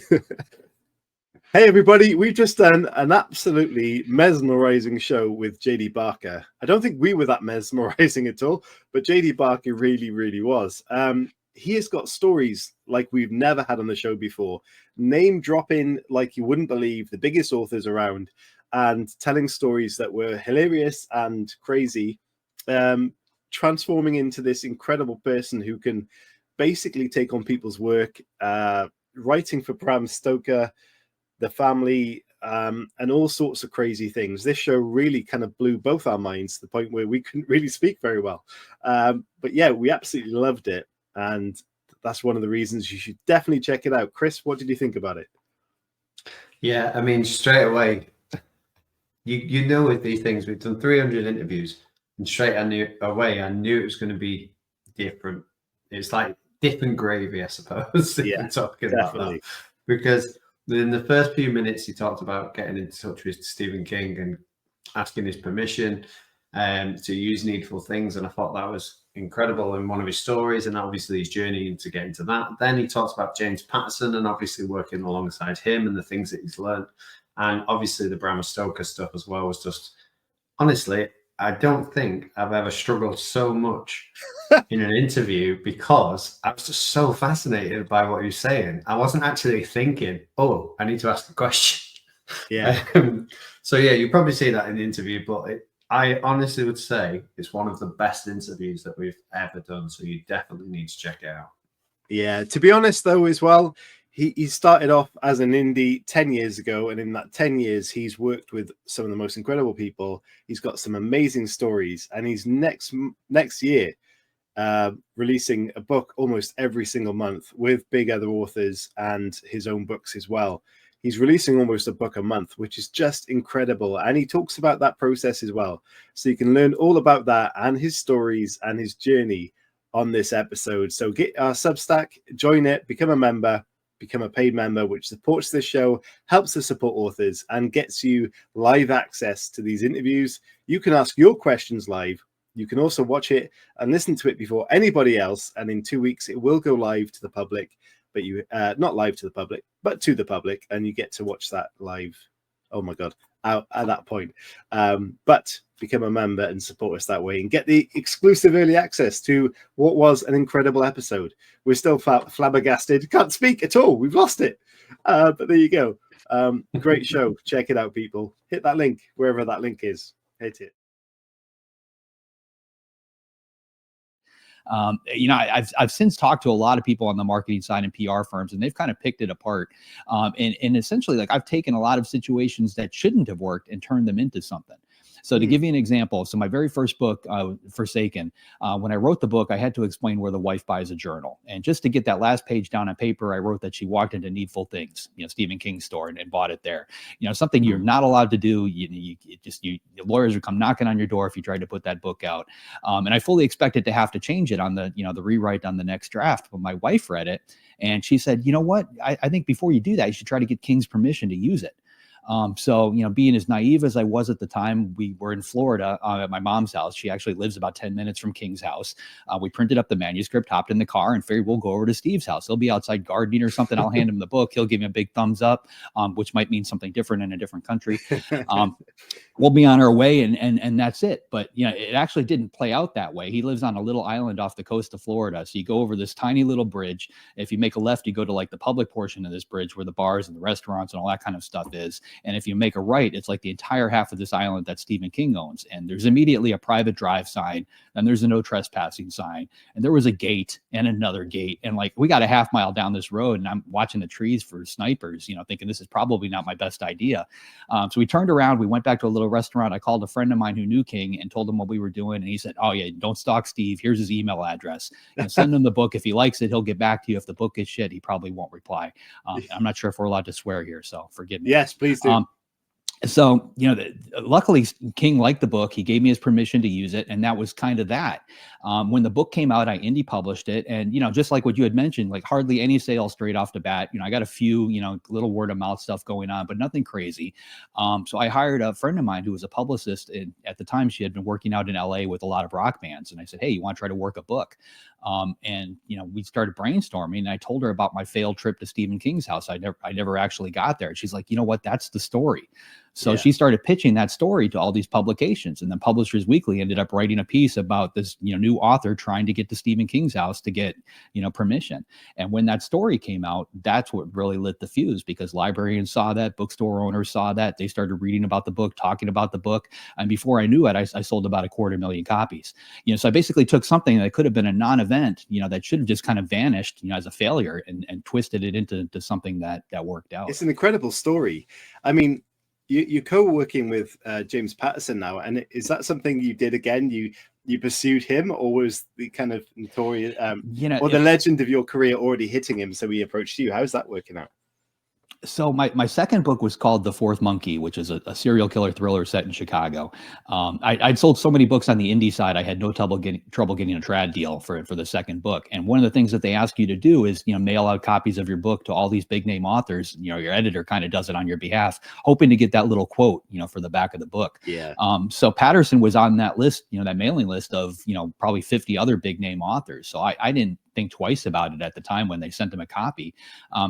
Hey everybody, we've just done an absolutely mesmerizing show with JD Barker. I don't think we were that mesmerizing at all, but JD Barker really was. He has got stories like we've never had on the show before, name dropping like you wouldn't believe, the biggest authors around, and telling stories that were hilarious and crazy, transforming into this incredible person who can basically take on people's work, writing for Bram Stoker, the family, and all sorts of crazy things. This show really kind of blew both our minds to the point where we couldn't really speak very well. But yeah, we absolutely loved it. And that's one of the reasons you should definitely check it out. Chris, what did you think about it? Yeah, I mean, straight away, you know, with these things, we've done 300 interviews, and straight away, I knew it was going to be different. It's like different gravy, I suppose. Yeah, we're talking definitely. about that, because in the first few minutes, he talked about getting in touch with Stephen King and asking his permission to use Needful Things, and I thought that was incredible in one of his stories, and obviously his journey into getting to that. Then he talks about James Patterson and obviously working alongside him and the things that he's learned, and obviously the Bram Stoker stuff as well was just, honestly, I don't think I've ever struggled so much in an interview, because I was just so fascinated by what he was saying. I wasn't actually thinking, oh, I need to ask the question. Yeah. So yeah, you probably see that in the interview, but I honestly would say it's one of the best interviews that we've ever done. So you definitely need to check it out. Yeah, to be honest though, as well, he started off as an indie 10 years ago, and in that 10 years he's worked with some of the most incredible people. He's got some amazing stories, and he's next year releasing a book almost every single month with big other authors and his own books as well. He's releasing almost a book a month, which is just incredible. And he talks about that process as well. So you can learn all about that and his stories and his journey on this episode. So get our Substack, join it, become a member, become a paid member, which supports this show, helps us support authors, and gets you live access to these interviews. You can ask your questions live. You can also watch it and listen to it before anybody else. And in 2 weeks, it will go live to the public, but you not live to the public, but to the public, and you get to watch that live. Oh my God, out at that point. But become a member and support us that way and get the exclusive early access to what was an incredible episode. We're still flabbergasted. Can't speak at all. We've lost it. But there you go. Great show. Check it out, people. Hit that link wherever that link is. Hit it. I've since talked to a lot of people on the marketing side and PR firms, and they've kind of picked it apart. And essentially, like, I've taken a lot of situations that shouldn't have worked and turned them into something. So to give you an example, so my very first book, Forsaken, when I wrote the book, I had to explain where the wife buys a journal. And just to get that last page down on paper, I wrote that she walked into Needful Things, Stephen King's store, and bought it there. Something you're not allowed to do. The lawyers would come knocking on your door if you tried to put that book out. And I fully expected to have to change it on the rewrite on the next draft. But my wife read it and she said, you know what? I think before you do that, you should try to get King's permission to use it. So, being as naive as I was at the time, we were in Florida at my mom's house. She actually lives about 10 minutes from King's house. We printed up the manuscript, hopped in the car, and figured we'll go over to Steve's house. He'll be outside gardening or something. I'll hand him the book. He'll give me a big thumbs up, which might mean something different in a different country. We'll be on our way, and that's it. But, it actually didn't play out that way. He lives on a little island off the coast of Florida. So you go over this tiny little bridge. If you make a left, you go to like the public portion of this bridge where the bars and the restaurants and all that kind of stuff is. And if you make a right, it's like the entire half of this island that Stephen King owns. And there's immediately a private drive sign, and there's a no trespassing sign. And there was a gate and another gate. And like, we got a half mile down this road, and I'm watching the trees for snipers, thinking this is probably not my best idea. So we turned around, we went back to a little restaurant. I called a friend of mine who knew King and told him what we were doing. And he said, oh yeah, don't stalk Steve. Here's his email address. Send him the book. If he likes it, he'll get back to you. If the book is shit, he probably won't reply. I'm not sure if we're allowed to swear here, so forgive me. Yes, please do. So, luckily King liked the book. He gave me his permission to use it. And that was kind of that. When the book came out, I indie published it. And, just like what you had mentioned, like hardly any sales straight off the bat. I got a few, little word of mouth stuff going on, but nothing crazy. So I hired a friend of mine who was a publicist. And at the time, she had been working out in LA with a lot of rock bands. And I said, hey, you want to try to work a book? And we started brainstorming, and I told her about my failed trip to Stephen King's house. I never actually got there. And she's like, you know what? That's the story. So she started pitching that story to all these publications, and then Publishers Weekly ended up writing a piece about this, new author trying to get to Stephen King's house to get, permission. And when that story came out, that's what really lit the fuse, because librarians saw that, bookstore owners saw that, they started reading about the book, talking about the book. And before I knew it, I sold about 250,000 copies. So I basically took something that could have been a non-event, that should have just kind of vanished, as a failure, and twisted it into something that worked out. It's an incredible story. I mean, you're co-working with James Patterson now, and is that something you did again? You pursued him, or was the kind of notorious, or the legend of your career already hitting him, so he approached you? How's that working out? So my second book was called The Fourth Monkey, which is a serial killer thriller set in Chicago. I'd sold so many books on the indie side, I had no trouble getting a trad deal for the second book. And one of the things that they ask you to do is, mail out copies of your book to all these big name authors. Your editor kind of does it on your behalf, hoping to get that little quote, for the back of the book. Yeah. So Patterson was on that list, that mailing list of, probably 50 other big name authors. So I didn't think twice about it at the time when they sent him a copy.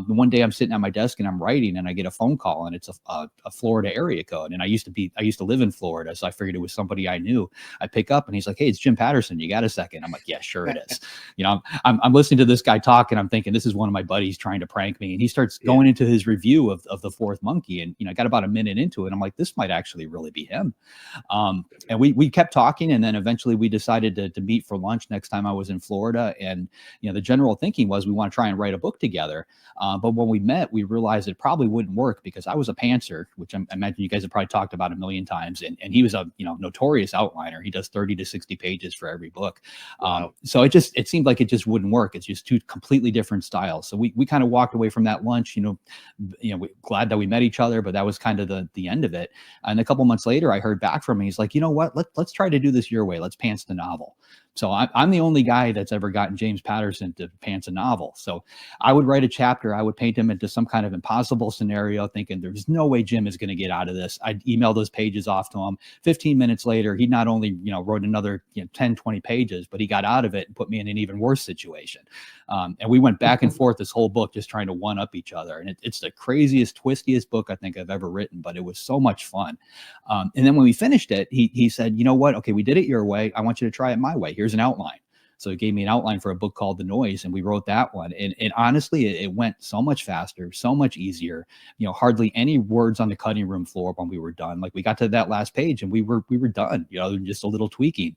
One day I'm sitting at my desk and I'm writing, and I get a phone call, and it's a Florida area code. And I used to live in Florida, so I figured it was somebody I knew. I pick up, and he's like, "Hey, it's Jim Patterson. You got a second?" I'm like, "Yeah, sure it is." I'm listening to this guy talk, and I'm thinking, this is one of my buddies trying to prank me. And he starts going into his review of The Fourth Monkey, and I got about a minute into it. I'm like, this might actually really be him. And we kept talking, and then eventually we decided to meet for lunch next time I was in Florida. And the general thinking was we want to try and write a book together. But when we met, we realized it probably wouldn't work, because I was a pantser, which I imagine you guys have probably talked about a million times. And he was a notorious outliner. He does 30 to 60 pages for every book. Wow. So it seemed like it just wouldn't work. It's just two completely different styles. So we kind of walked away from that lunch, we're glad that we met each other, but that was kind of the end of it. And a couple months later, I heard back from him. He's like, you know what, let's try to do this your way. Let's pants the novel. So I'm the only guy that's ever gotten James Patterson to pants a novel. So I would write a chapter. I would paint him into some kind of impossible scenario, thinking there's no way Jim is going to get out of this. I'd email those pages off to him. 15 minutes later, he not only, wrote another 10, 20 pages, but he got out of it and put me in an even worse situation. And we went back and forth this whole book, just trying to one up each other. And it's the craziest, twistiest book I think I've ever written, but it was so much fun. And then when we finished it, he said, you know what? Okay, we did it your way. I want you to try it my way. Here's an outline. So he gave me an outline for a book called The Noise, and we wrote that one. And honestly, it went so much faster, so much easier. Hardly any words on the cutting room floor when we were done. Like, we got to that last page and we were done. Just a little tweaking.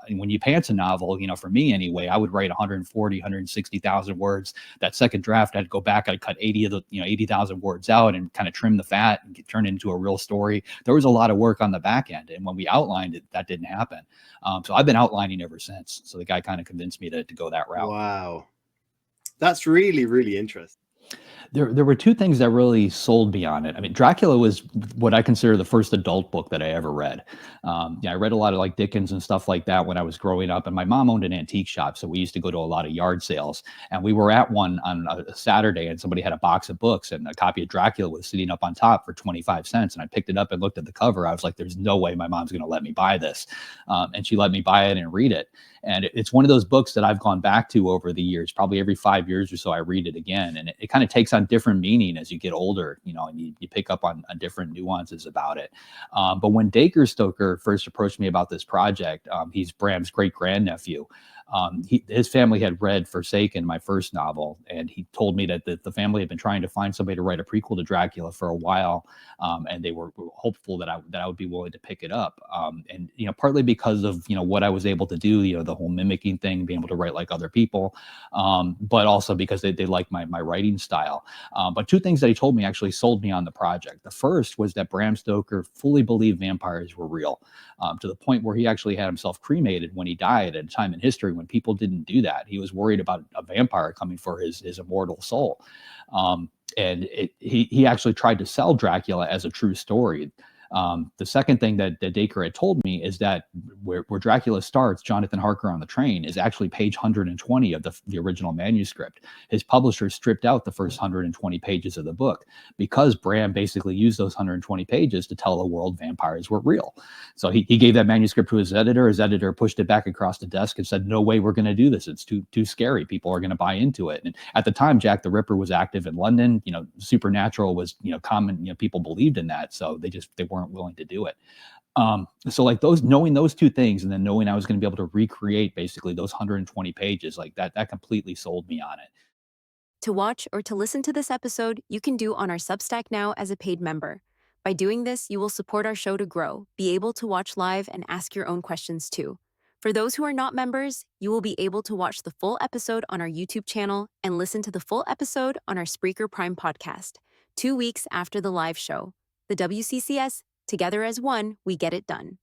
When you pants a novel, for me anyway, I would write 140, 160,000 words. That second draft, I'd go back, I'd cut 80,000 words out and kind of trim the fat and turn it into a real story. There was a lot of work on the back end. And when we outlined it, that didn't happen. So I've been outlining ever since. So the guy kind of convinced me to go that route. Wow. That's really, really interesting. There were two things that really sold me on it. I mean, Dracula was what I consider the first adult book that I ever read. I read a lot of like Dickens and stuff like that when I was growing up, and my mom owned an antique shop. So we used to go to a lot of yard sales, and we were at one on a Saturday, and somebody had a box of books, and a copy of Dracula was sitting up on top for 25 cents. And I picked it up and looked at the cover. I was like, there's no way my mom's going to let me buy this. And she let me buy it and read it. And it's one of those books that I've gone back to over the years. Probably every 5 years or so, I read it again. And it kind of takes on different meaning as you get older, and you pick up on different nuances about it. But when Dacre Stoker first approached me about this project, he's Bram's great-grandnephew. His family had read Forsaken, my first novel, and he told me that the family had been trying to find somebody to write a prequel to Dracula for a while, and they were hopeful that I would be willing to pick it up. And partly because of what I was able to do, the whole mimicking thing, being able to write like other people, but also because they liked my writing style. But two things that he told me actually sold me on the project. The first was that Bram Stoker fully believed vampires were real, to the point where he actually had himself cremated when he died at a time in history when people didn't do that. He was worried about a vampire coming for his immortal soul. And he actually tried to sell Dracula as a true story. The second thing that Dacre had told me is that where Dracula starts, Jonathan Harker on the Train, is actually page 120 of the original manuscript. His publisher stripped out the first 120 pages of the book because Bram basically used those 120 pages to tell the world vampires were real. So he gave that manuscript to his editor. His editor pushed it back across the desk and said, "No way we're going to do this. It's too scary. People are going to buy into it." And at the time, Jack the Ripper was active in London. Supernatural was common. People believed in that, so they weren't willing to do it. So like knowing those two things, and then knowing I was going to be able to recreate basically those 120 pages, like that completely sold me on it. To watch or to listen to this episode, you can do on our Substack now as a paid member. By doing this, you will support our show to grow, be able to watch live, and ask your own questions too. For those who are not members, you will be able to watch the full episode on our YouTube channel and listen to the full episode on our Spreaker Prime podcast, 2 weeks after the live show. The WCCS, together as one, we get it done.